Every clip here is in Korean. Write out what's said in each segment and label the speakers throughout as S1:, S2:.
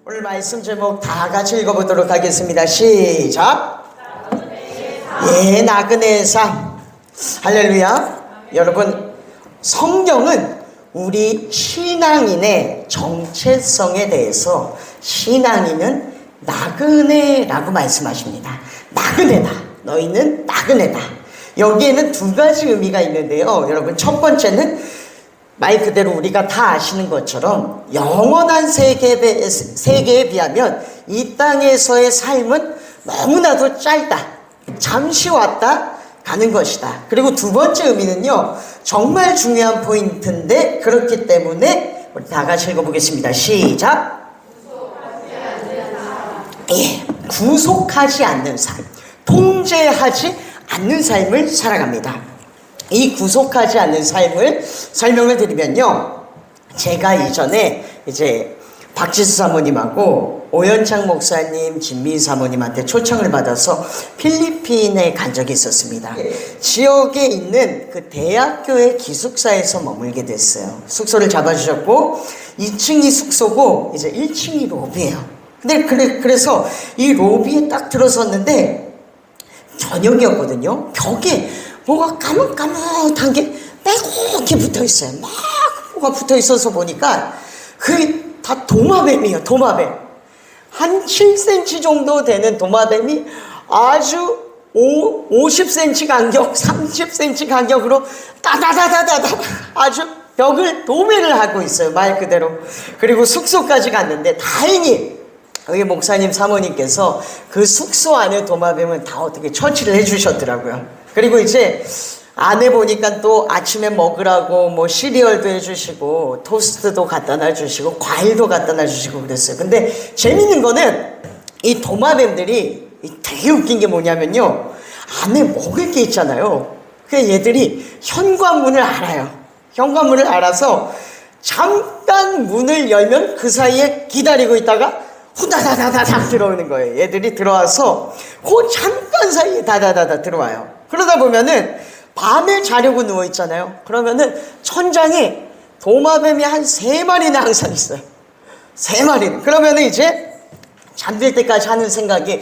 S1: 오늘 말씀 제목 다 같이 읽어보도록 하겠습니다. 시작. 예, 나그네의 삶. 할렐루야. 여러분, 성경은 우리 신앙인의 정체성에 대해서 신앙인은 나그네라고 말씀하십니다. 나그네다. 너희는 나그네다. 여기에는 두 가지 의미가 있는데요. 여러분, 첫 번째는 말 그대로 우리가 다 아시는 것처럼 영원한 세계에 비하면 이 땅에서의 삶은 너무나도 짧다. 잠시 왔다 가는 것이다. 그리고 두 번째 의미는요, 정말 중요한 포인트인데 그렇기 때문에 우리 다 같이 읽어보겠습니다. 시작. 예, 구속하지 않는 삶, 통제하지 않는 삶을 살아갑니다. 이 구속하지 않는 삶을 설명을 드리면요, 제가 이전에 이제 박지수 사모님하고 오현창 목사님, 진미 사모님한테 초청을 받아서 필리핀에 간 적이 있었습니다. 지역에 있는 그 대학교의 기숙사에서 머물게 됐어요. 숙소를 잡아주셨고 2층이 숙소고 이제 1층이 로비예요. 근데 그래서 이 로비에 딱 들어섰는데 저녁이었거든요. 벽에 뭐가 까뭇까뭇한 게 빼곡히 붙어 있어요. 막 뭐가 붙어 있어서 보니까 그게 다 도마뱀이에요. 도마뱀. 한 7cm 정도 되는 도마뱀이 아주 50cm 간격, 30cm 간격으로 따다다다다다 아주 벽을 도매를 하고 있어요. 말 그대로. 그리고 숙소까지 갔는데 다행히 여기 목사님 사모님께서 그 숙소 안에 도마뱀을 다 어떻게 처치를 해주셨더라고요. 그리고 이제 안에 보니까 또 아침에 먹으라고 뭐 시리얼도 해주시고 토스트도 갖다 놔주시고 과일도 갖다 놔주시고 그랬어요. 근데 재밌는 거는 이 도마뱀들이 되게 웃긴 게 뭐냐면요, 안에 먹을 게 있잖아요. 그래서 얘들이 현관문을 알아요. 현관문을 알아서 잠깐 문을 열면 그 사이에 기다리고 있다가 후다다다다닥 들어오는 거예요. 얘들이 들어와서 그 잠깐 사이에 다다다다 들어와요. 그러다 보면은 밤에 자려고 누워 있잖아요. 그러면은 천장에 도마뱀이 한 3마리는 항상 있어요. 3마리는. 그러면은 이제 잠들 때까지 하는 생각이,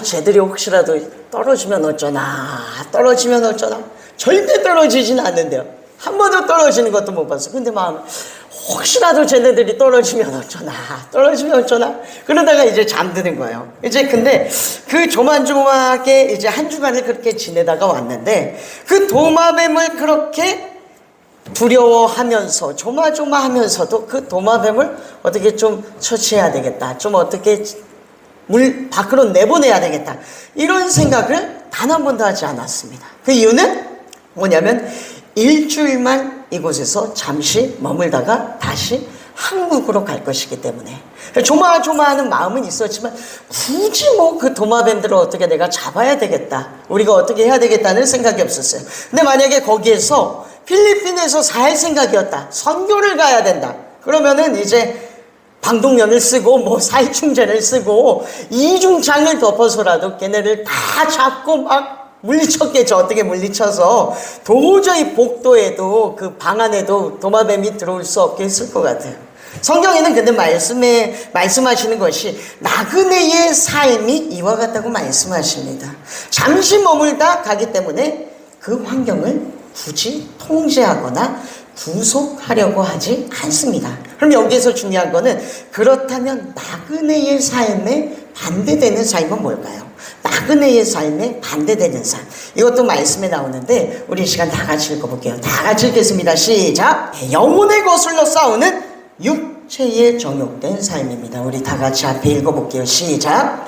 S1: 쟤들이 혹시라도 떨어지면 어쩌나, 떨어지면 어쩌나. 절대 떨어지진 않는데요. 한 번도 떨어지는 것도 못 봤어요. 근데 마음에 혹시라도 쟤네들이 떨어지면 어쩌나, 떨어지면 어쩌나. 그러다가 이제 잠드는 거예요. 이제 근데 그 조만조만하게 이제 한 주간을 그렇게 지내다가 왔는데 그 도마뱀을 그렇게 두려워하면서 조마조마하면서도 그 도마뱀을 어떻게 좀 처치해야 되겠다, 좀 어떻게 물 밖으로 내보내야 되겠다, 이런 생각을 단 한 번도 하지 않았습니다. 그 이유는 뭐냐면 일주일만 이곳에서 잠시 머물다가 다시 한국으로 갈 것이기 때문에 조마조마하는 마음은 있었지만 굳이 뭐 그 도마뱀들을 어떻게 내가 잡아야 되겠다, 우리가 어떻게 해야 되겠다는 생각이 없었어요. 근데 만약에 거기에서 필리핀에서 살 생각이었다, 선교를 가야 된다, 그러면은 이제 방독면을 쓰고 뭐 살충제를 쓰고 이중창을 덮어서라도 걔네를 다 잡고 막 물리쳤겠죠. 어떻게 물리쳐서 도저히 복도에도 그 방 안에도 도마뱀이 들어올 수 없게 했을 것 같아요. 성경에는 근데 말씀하시는 것이 나그네의 삶이 이와 같다고 말씀하십니다. 잠시 머물다 가기 때문에 그 환경을 굳이 통제하거나 구속하려고 하지 않습니다. 그럼 여기에서 중요한 거는, 그렇다면 나그네의 삶에 반대되는 삶은 뭘까요? 나그네의 삶에 반대되는 삶, 이것도 말씀에 나오는데 우리 이 시간 다 같이 읽어볼게요. 다 같이 읽겠습니다. 시작. 영혼에 거슬러 싸우는 육체에 정욕된 삶입니다. 우리 다 같이 앞에 읽어볼게요. 시작.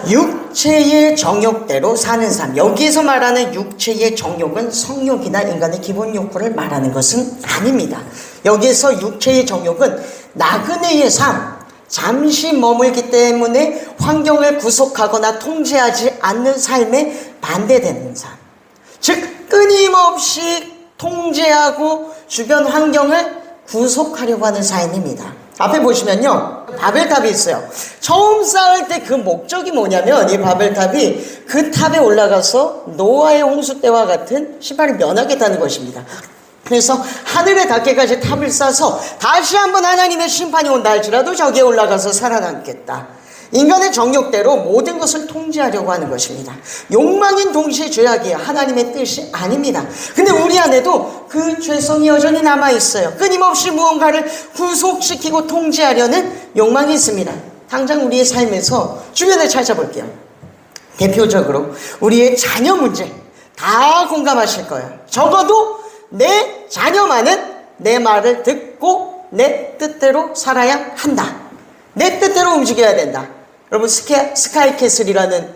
S1: 육체의 정욕대로 사는 삶. 여기에서 말하는 육체의 정욕은 성욕이나 인간의 기본 욕구를 말하는 것은 아닙니다. 여기에서 육체의 정욕은 나그네의 삶, 잠시 머물기 때문에 환경을 구속하거나 통제하지 않는 삶에 반대되는 삶, 즉 끊임없이 통제하고 주변 환경을 구속하려고 하는 삶입니다. 앞에 보시면요, 바벨탑이 있어요. 처음 쌓을 때 그 목적이 뭐냐면, 이 바벨탑이 그 탑에 올라가서 노아의 홍수 때와 같은 신발을 면하겠다는 것입니다. 그래서 하늘의 닿게까지 탑을 쌓아서 다시 한번 하나님의 심판이 온다 할지라도 저기에 올라가서 살아남겠다. 인간의 정욕대로 모든 것을 통제하려고 하는 것입니다. 욕망인 동시에 죄악이에요. 하나님의 뜻이 아닙니다. 근데 우리 안에도 그 죄성이 여전히 남아있어요. 끊임없이 무언가를 구속시키고 통제하려는 욕망이 있습니다. 당장 우리의 삶에서 주변에 찾아볼게요. 대표적으로 우리의 자녀 문제 다 공감하실 거예요. 적어도 내 자녀만은 내 말을 듣고 내 뜻대로 살아야 한다. 내 뜻대로 움직여야 된다. 여러분 스카이캐슬이라는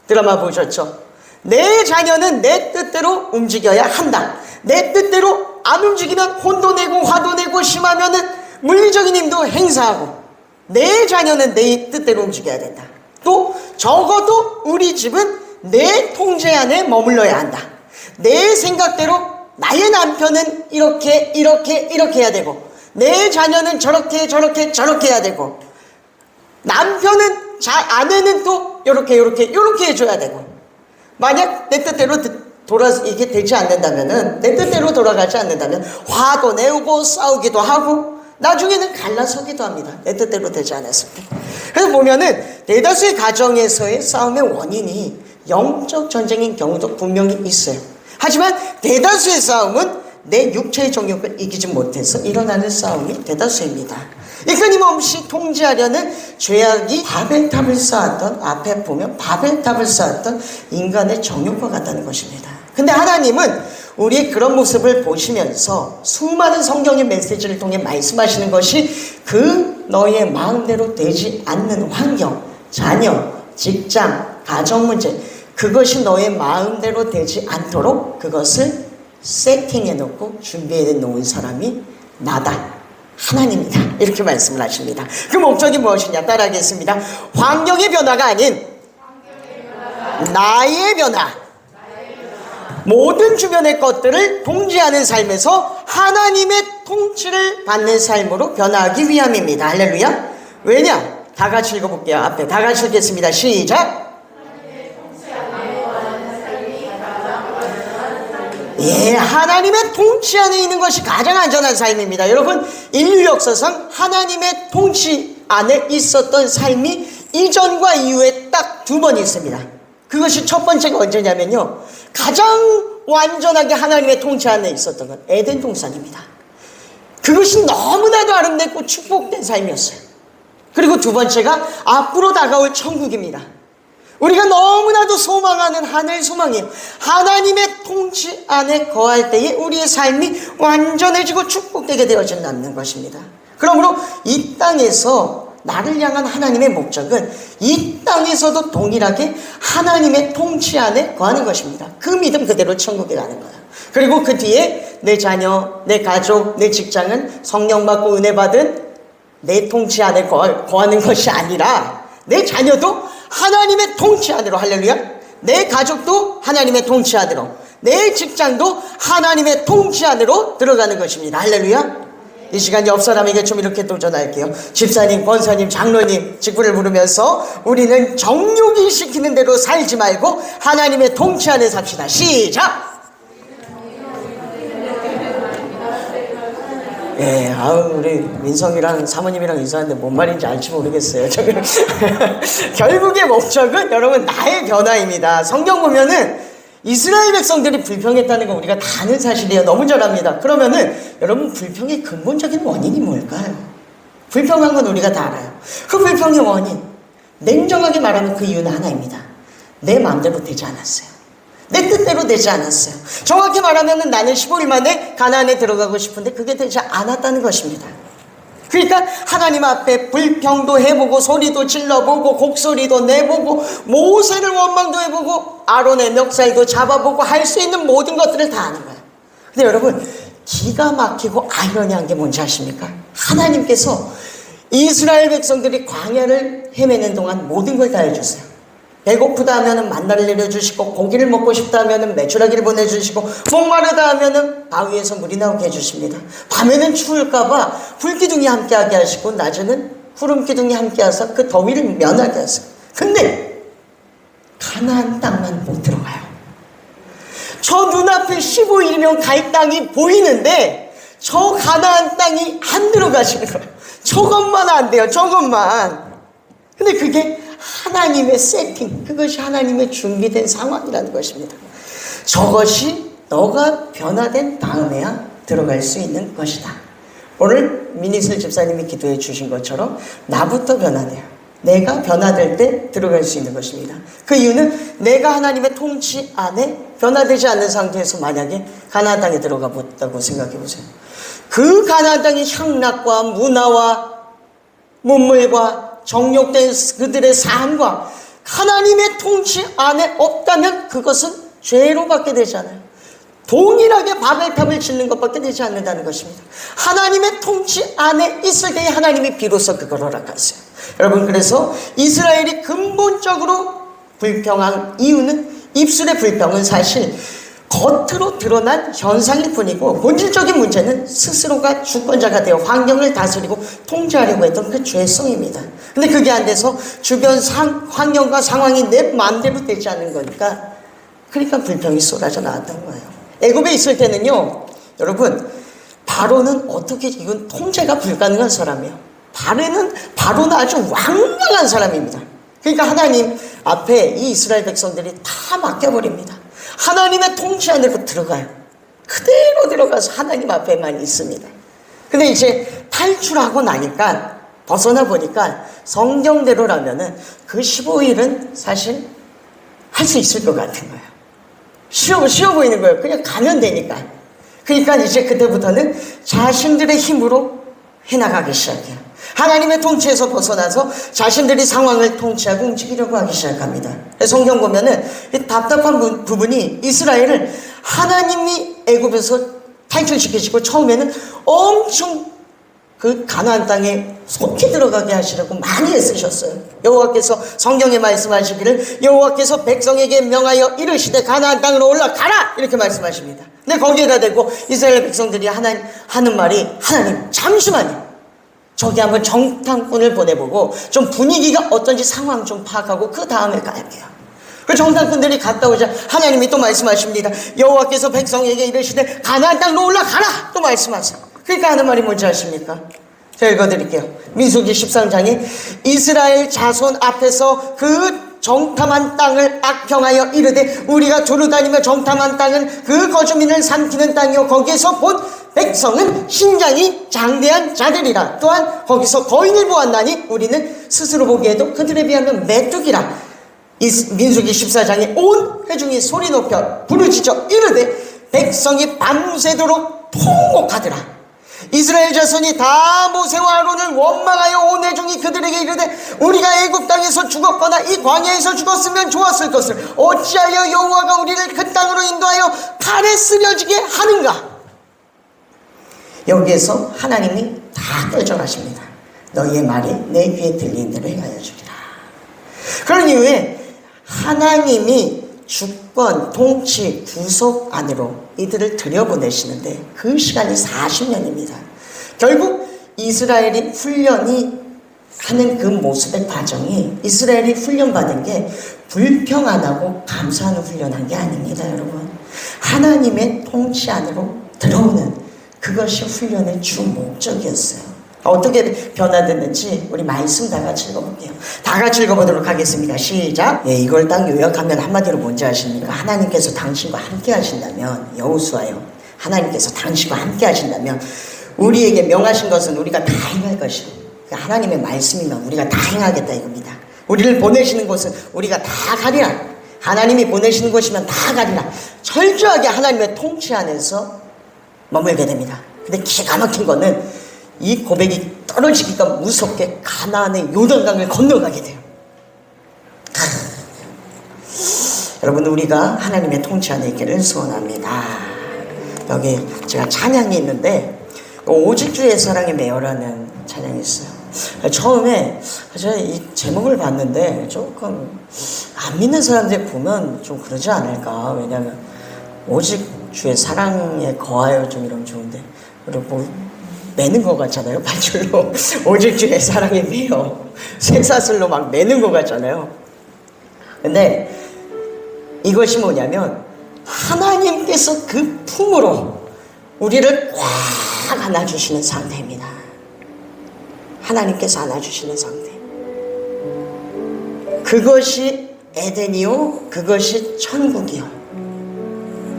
S1: 드라마 보셨죠? 내 자녀는 내 뜻대로 움직여야 한다. 내 뜻대로 안 움직이면 혼도 내고 화도 내고 심하면은 물리적인 힘도 행사하고 내 자녀는 내 뜻대로 움직여야 된다. 또 적어도 우리 집은 내 통제 안에 머물러야 한다. 내 생각대로 나의 남편은 이렇게 해야 되고 내 자녀는 저렇게 해야 되고 남편은 아내는 또 요렇게 해줘야 되고 만약 내 뜻대로 이게 되지 않는다면은 내 뜻대로 돌아가지 않는다면 화도 내고 싸우기도 하고 나중에는 갈라서기도 합니다. 내 뜻대로 되지 않았을 때. 그래서 보면은 대다수의 가정에서의 싸움의 원인이 영적 전쟁인 경우도 분명히 있어요. 하지만 대다수의 싸움은 내 육체의 정욕을 이기지 못해서 일어나는 싸움이 대다수입니다. 이 끊임없이 통제하려는 죄악이 바벨탑을 쌓았던, 앞에 보면 바벨탑을 쌓았던 인간의 정욕과 같다는 것입니다. 근데 하나님은 우리의 그런 모습을 보시면서 수많은 성경의 메시지를 통해 말씀하시는 것이 그 너의 마음대로 되지 않는 환경, 자녀, 직장, 가정 문제, 그것이 너의 마음대로 되지 않도록 그것을 세팅해 놓고 준비해 놓은 사람이 나다. 하나님이다. 이렇게 말씀을 하십니다. 그 목적이 무엇이냐? 따라하겠습니다. 환경의 변화가 아닌 나의 변화. 모든 주변의 것들을 통제하는 삶에서 하나님의 통치를 받는 삶으로 변화하기 위함입니다. 할렐루야. 왜냐? 다 같이 읽어볼게요. 앞에 다 같이 읽겠습니다. 시작. 예, 하나님의 통치 안에 있는 것이 가장 안전한 삶입니다. 여러분, 인류 역사상 하나님의 통치 안에 있었던 삶이 이전과 이후에 딱 두 번 있습니다. 그것이 첫 번째가 언제냐면요, 가장 완전하게 하나님의 통치 안에 있었던 건 에덴 동산입니다. 그것이 너무나도 아름답고 축복된 삶이었어요. 그리고 두 번째가 앞으로 다가올 천국입니다. 우리가 너무나도 소망하는 하늘 소망이에요. 하나님의 통치 안에 거할 때에 우리의 삶이 완전해지고 축복되게 되어진다는 것입니다. 그러므로 이 땅에서 나를 향한 하나님의 목적은 이 땅에서도 동일하게 하나님의 통치 안에 거하는 것입니다. 그 믿음 그대로 천국에 가는 거예요. 그리고 그 뒤에 내 자녀, 내 가족, 내 직장은 성령 받고 은혜 받은 내 통치 안에 거하는 것이 아니라 내 자녀도 하나님의 통치 안으로, 할렐루야, 내 가족도 하나님의 통치 안으로, 내 직장도 하나님의 통치 안으로 들어가는 것입니다. 할렐루야. 이 시간 옆 사람에게 좀 이렇게 도전할게요. 집사님, 권사님, 장로님 직분을 부르면서 우리는 정욕이 시키는 대로 살지 말고 하나님의 통치 안에 삽시다. 시작. 예, 우리 민성이랑 사모님이랑 인사하는데 뭔 말인지 알지 모르겠어요. 결국의 목적은 여러분 나의 변화입니다. 성경 보면은 이스라엘 백성들이 불평했다는 거 우리가 다 아는 사실이에요. 너무 잘 압니다. 그러면은 여러분 불평의 근본적인 원인이 뭘까요? 불평한 건 우리가 다 알아요. 그 불평의 원인, 냉정하게 말하면 그 이유는 하나입니다. 내 마음대로 되지 않았어요. 내 뜻대로 되지 않았어요. 정확히 말하면 나는 15일 만에 가나안에 들어가고 싶은데 그게 되지 않았다는 것입니다. 그러니까 하나님 앞에 불평도 해보고 소리도 질러보고 곡소리도 내보고 모세를 원망도 해보고 아론의 멱살도 잡아보고 할 수 있는 모든 것들을 다 하는 거예요. 근데 여러분 기가 막히고 아이러니한 게 뭔지 아십니까? 하나님께서 이스라엘 백성들이 광야를 헤매는 동안 모든 걸 다 해주세요. 배고프다 하면은 만나를 내려주시고, 고기를 먹고 싶다 하면은 메추라기를 보내주시고, 목마르다 하면은 바위에서 물이 나오게 해주십니다. 밤에는 추울까봐 불기둥이 함께하게 하시고, 낮에는 구름기둥이 함께하셔서 그 더위를 면하게 하세요. 근데 가나안 땅만 못 들어가요. 저 눈앞에 15일이면 갈 땅이 보이는데 저 가나안 땅이 안 들어가시는 거예요. 저것만 안 돼요. 저것만. 근데 그게 하나님의 세팅, 그것이 하나님의 준비된 상황이라는 것입니다. 저것이 너가 변화된 다음에야 들어갈 수 있는 것이다. 오늘 민희슬 집사님이 기도해 주신 것처럼 나부터 변화돼요. 내가 변화될 때 들어갈 수 있는 것입니다. 그 이유는 내가 하나님의 통치 안에 변화되지 않는 상태에서 만약에 가나안 땅에 들어가 봤다고 생각해 보세요. 그 가나안 땅의 향락과 문화와 문물과 정욕된 그들의 삶과 하나님의 통치 안에 없다면 그것은 죄로 받게 되잖아요. 동일하게 바벨탑을 짓는 것밖에 되지 않는다는 것입니다. 하나님의 통치 안에 있을 때에 하나님이 비로소 그걸 허락하세요. 여러분, 그래서 이스라엘이 근본적으로 불평한 이유는, 입술의 불평은 사실 겉으로 드러난 현상일 뿐이고 본질적인 문제는 스스로가 주권자가 되어 환경을 다스리고 통제하려고 했던 그 죄성입니다. 근데 그게 안 돼서 주변 환경과 상황이 내 마음대로 되지 않는 거니까, 그러니까 불평이 쏟아져 나왔던 거예요. 애굽에 있을 때는요, 여러분, 바로는 어떻게, 이건 통제가 불가능한 사람이에요. 바로는 아주 완강한 사람입니다. 그러니까 하나님 앞에 이 이스라엘 백성들이 다 맡겨버립니다. 하나님의 통치 안으로 들어가요. 그대로 들어가서 하나님 앞에만 있습니다. 근데 이제 탈출하고 나니까, 벗어나 보니까 성경대로라면은 그 15일은 사실 할 수 있을 것 같은 거예요. 쉬워 보이는 거예요. 그냥 가면 되니까. 그러니까 이제 그때부터는 자신들의 힘으로 해나가기 시작해요. 하나님의 통치에서 벗어나서 자신들이 상황을 통치하고 움직이려고 하기 시작합니다. 성경 보면은 답답한 부분이, 이스라엘을 하나님이 애굽에서 탈출시키시고 처음에는 엄청 그 가나안 땅에 속히 들어가게 하시려고 많이 애쓰셨어요. 여호와께서 성경에 말씀하시기를 여호와께서 백성에게 명하여 이르시되 가나안 땅으로 올라가라 이렇게 말씀하십니다. 근데 거기에다 대고 이스라엘 백성들이 하는 말이, 하나님 잠시만요, 저기 한번 정탐꾼을 보내보고 좀 분위기가 어떤지 상황 좀 파악하고 그 다음에 갈게요. 그 정탐꾼들이 갔다 오자 하나님이 또 말씀하십니다. 여호와께서 백성에게 이르시되 가나안 땅으로 올라가라 또 말씀하세요. 그러니까 하는 말이 뭔지 아십니까? 제가 읽어드릴게요. 민수기 13장에 이스라엘 자손 앞에서 그 정탐한 땅을 악평하여 이르되 우리가 두루다니며 정탐한 땅은 그 거주민을 삼키는 땅이요 거기에서 본 백성은 신장이 장대한 자들이라. 또한 거기서 거인을 보았나니 우리는 스스로 보기에도 그들에 비하면 메뚜기라. 민수기 14장에 온 회중이 소리 높여 부르짖어 이르되 백성이 밤새도록 통곡하더라. 이스라엘 자손이 다 모세와 아론을 원망하여 온 회중이 그들에게 이르되 우리가 애굽 땅에서 죽었거나 이 광야에서 죽었으면 좋았을 것을 어찌하여 여호와가 우리를 그 땅으로 인도하여 칼에 쓰려지게 하는가. 여기에서 하나님이 다 결정하십니다. 너희의 말이 내 귀에 들리는 대로 행하여 주리라. 그런 이후에 하나님이 주권, 통치, 구속 안으로 이들을 들여보내시는데 그 시간이 40년입니다. 결국 이스라엘이 훈련이 하는 그 모습의 과정이, 이스라엘이 훈련받은 게 불평 안 하고 감사하는 훈련한 게 아닙니다, 여러분. 하나님의 통치 안으로 들어오는 그것이 훈련의 주 목적이었어요. 어떻게 변화됐는지 우리 말씀 다 같이 읽어볼게요. 다 같이 읽어보도록 하겠습니다. 시작. 예, 이걸 딱 요약하면 한마디로 뭔지 아십니까? 하나님께서 당신과 함께 하신다면, 여호수아요, 하나님께서 당신과 함께 하신다면 우리에게 명하신 것은 우리가 다 행할 것이고, 하나님의 말씀이면 우리가 다 행하겠다 이겁니다. 우리를 보내시는 곳은 우리가 다 가리라. 하나님이 보내시는 곳이면 다 가리라. 철저하게 하나님의 통치 안에서 머물게 됩니다. 근데 기가 막힌 거는 이 고백이 떨어지기가 무섭게 가나안의 요단강을 건너가게 돼요. 여러분, 우리가 하나님의 통치 안에 있기를 소원합니다. 여기 제가 찬양이 있는데 오직 주의 사랑의 매여라는 찬양이 있어요. 처음에 제가 이 제목을 봤는데 조금 안 믿는 사람들 보면 좀 그러지 않을까. 왜냐하면 오직 주의 사랑에 거하여 좀 이러면 좋은데, 그리고 뭐 매는 것 같잖아요. 밧줄로 오직 주의 사랑에 매여 쇠사슬로 막 매는 것 같잖아요. 근데 이것이 뭐냐면 하나님께서 그 품으로 우리를 꽉 안아주시는 상태입니다. 하나님께서 안아주시는 상태. 그것이 에덴이요, 그것이 천국이요,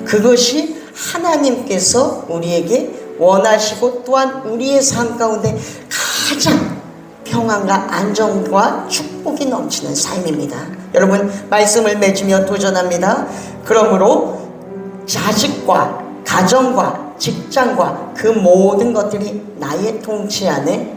S1: 그것이 하나님께서 우리에게 원하시고 또한 우리의 삶 가운데 가장 평안과 안정과 축복이 넘치는 삶입니다. 여러분, 말씀을 맺으며 도전합니다. 그러므로 자식과 가정과 직장과 그 모든 것들이 나의 통치 안에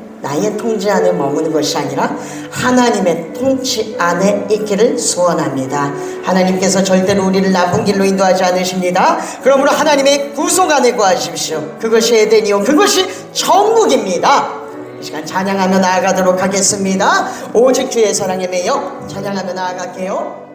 S1: 머무는 것이 아니라 하나님의 통치 안에 있기를 소원합니다. 하나님께서 절대로 우리를 나쁜 길로 인도하지 않으십니다. 그러므로 하나님의 구속 안에 거하십시오. 그것이 에덴이요, 그것이 천국입니다. 이 시간 찬양하며 나아가도록 하겠습니다. 오직 주의 사랑에 매여 찬양하며 나아갈게요.